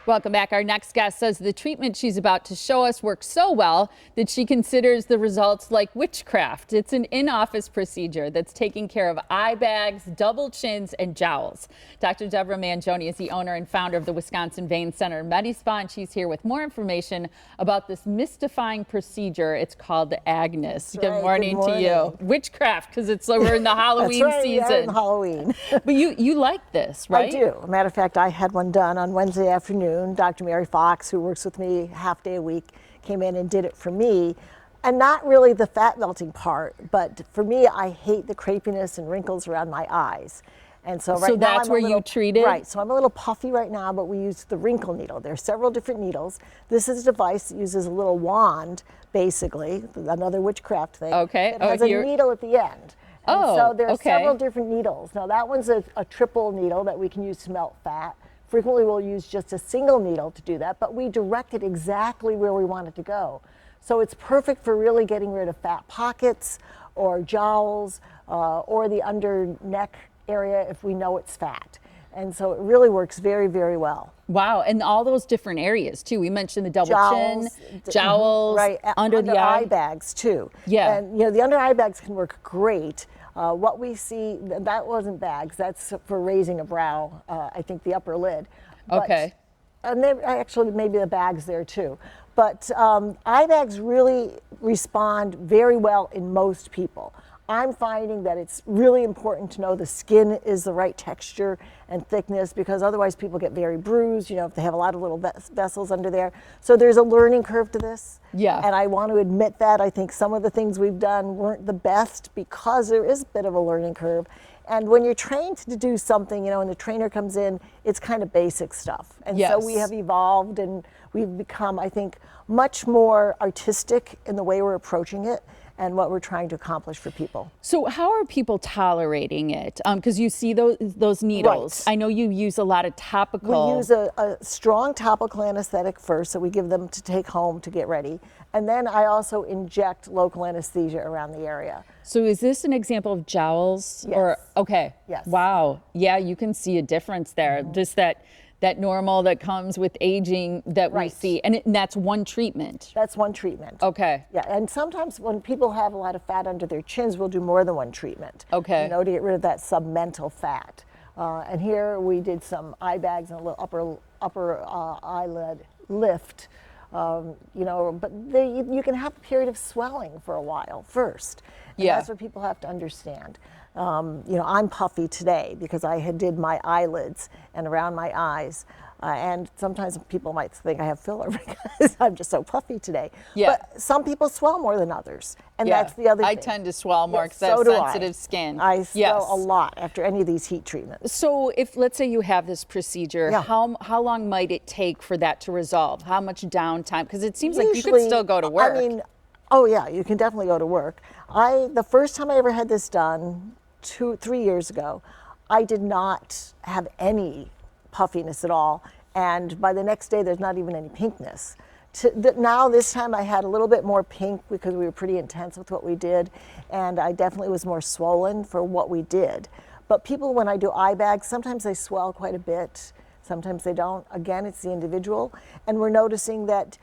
Welcome back. Our next guest says the treatment she's about to show us works so well that she considers the results like witchcraft. It's an in-office procedure that's taking care of eye bags, double chins, and jowls. Dr. Deborah Manjoney is the owner and founder of the Wisconsin Vein Center MediSpa, and she's here with more information about this mystifying procedure. It's called Agnes. Good morning to you. Witchcraft, because we're in the Halloween That's right, season. we are in Halloween. But you like this, right? I do. As a matter of fact, I had one done on Wednesday afternoon. Dr. Mary Fox, who works with me half day a week, came in and did it for me. And not really the fat melting part, but for me, I hate the crepiness and wrinkles around my eyes. And so right now that's where you treat it? Right, so I'm a little puffy right now, but we use the wrinkle needle. There are several different needles. This is a device that uses a little wand, basically, another witchcraft thing. Okay. It has a needle at the end. And so there are several different needles. Now that one's a triple needle that we can use to melt fat. Frequently we'll use just a single needle to do that, but we direct it exactly where we want it to go. So it's perfect for really getting rid of fat pockets or jowls or the under neck area if we know it's fat. And so it really works very, very well. Wow, and all those different areas too. We mentioned the double chin, jowls, right, under the eye bags too. Yeah. And the under eye bags can work great. What we see, that wasn't bags, that's for raising a brow, I think the upper lid. But, okay. And there actually maybe the bags there too. But eye bags really respond very well in most people. I'm finding that it's really important to know the skin is the right texture and thickness, because otherwise people get very bruised, if they have a lot of little vessels under there. So there's a learning curve to this. Yeah. And I want to admit that. I think some of the things we've done weren't the best because there is a bit of a learning curve. And when you're trained to do something, and the trainer comes in, it's kind of basic stuff. And yes. So we have evolved and we've become, I think, much more artistic in the way we're approaching it and what we're trying to accomplish for people. So how are people tolerating it? Because you see those needles. Right. I know you use a lot of topical. We use a strong topical anesthetic first, so we give them to take home to get ready. And then I also inject local anesthesia around the area. So is this an example of jowls? Yes. Or, okay. Yes. Wow. Yeah, you can see a difference there. Mm-hmm. Just that normal that comes with aging that we see. And that's one treatment. That's one treatment. Okay. Yeah, and sometimes when people have a lot of fat under their chins, we'll do more than one treatment. Okay. To get rid of that submental fat. And here we did some eye bags and a little upper eyelid lift. But you can have a period of swelling for a while first. And yeah. That's what people have to understand. I'm puffy today because I did my eyelids and around my eyes. And sometimes people might think I have filler because I'm just so puffy today. Yeah. But some people swell more than others. And that's the other thing. I tend to swell more because I have sensitive skin. I swell a lot after any of these heat treatments. So if, let's say you have this procedure, how long might it take for that to resolve? How much downtime? Because it seems like you could still go to work. Oh yeah, you can definitely go to work. The first time I ever had this done, 3 years ago, I did not have any puffiness at all, and by the next day there's not even any pinkness. Now this time I had a little bit more pink because we were pretty intense with what we did, and I definitely was more swollen for what we did. But people, when I do eye bags, sometimes they swell quite a bit, sometimes they don't. Again, it's the individual, and we're noticing that,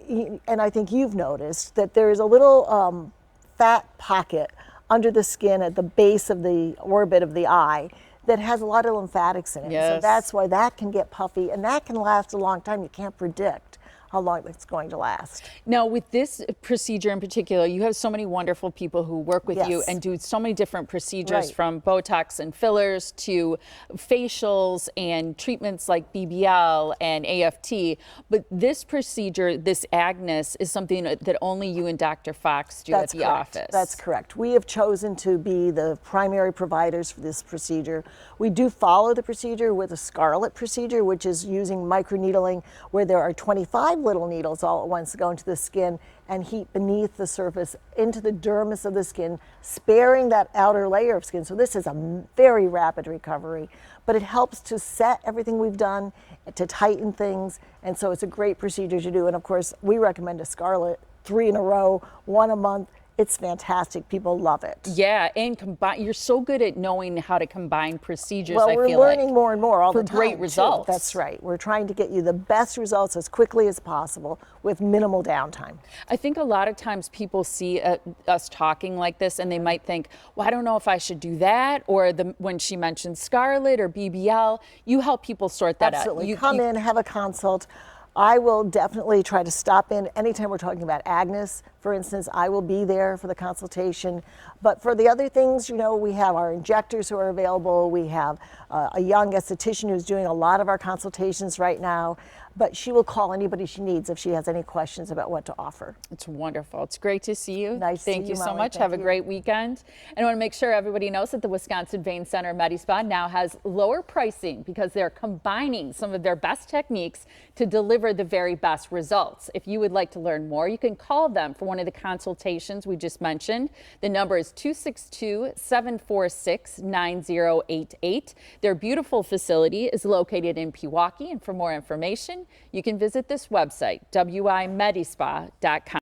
and I think you've noticed, that there is a little fat pocket under the skin at the base of the orbit of the eye that has a lot of lymphatics in it. Yes. So that's why that can get puffy, and that can last a long time. You can't predict how long it's going to last. Now, with this procedure in particular, you have so many wonderful people who work with you and do so many different procedures, from Botox and fillers to facials and treatments like BBL and AFT. But this procedure, this Agnes, is something that only you and Dr. Fox do at the office. That's correct. We have chosen to be the primary providers for this procedure. We do follow the procedure with a Scarlet procedure, which is using microneedling, where there are 25 little needles all at once go into the skin and heat beneath the surface into the dermis of the skin, sparing that outer layer of skin. So this is a very rapid recovery, but it helps to set everything we've done, to tighten things, and so it's a great procedure to do. And of course, we recommend a Scarlet 3 in a row, 1 a month. It's fantastic. People love it. Yeah, and combine. You're so good at knowing how to combine procedures. Well, I we're feel learning like, more and more all for the time. great too. results. That's right. We're trying to get you the best results as quickly as possible with minimal downtime. I think a lot of times people see us talking like this and they might think, well, I don't know if I should do that. Or when she mentioned Scarlet or BBL, you help people sort that Absolutely. out. You Come in, have a consult. I will definitely try to stop in anytime we're talking about Agnes, for instance. I will be there for the consultation. But for the other things, you know, we have our injectors who are available. We have a young esthetician who's doing a lot of our consultations right now. But she will call anybody she needs if she has any questions about what to offer. It's wonderful. It's great to see you. Nice to see Thank you, you so Molly. much. Thank Have a you. great weekend. And I want to make sure everybody knows that the Wisconsin Vein Center MediSpa now has lower pricing because they're combining some of their best techniques to deliver the very best results. If you would like to learn more, you can call them for one of the consultations we just mentioned. The number is 262-746-9088. Their beautiful facility is located in Pewaukee, and for more information, you can visit this website, wimedispa.com.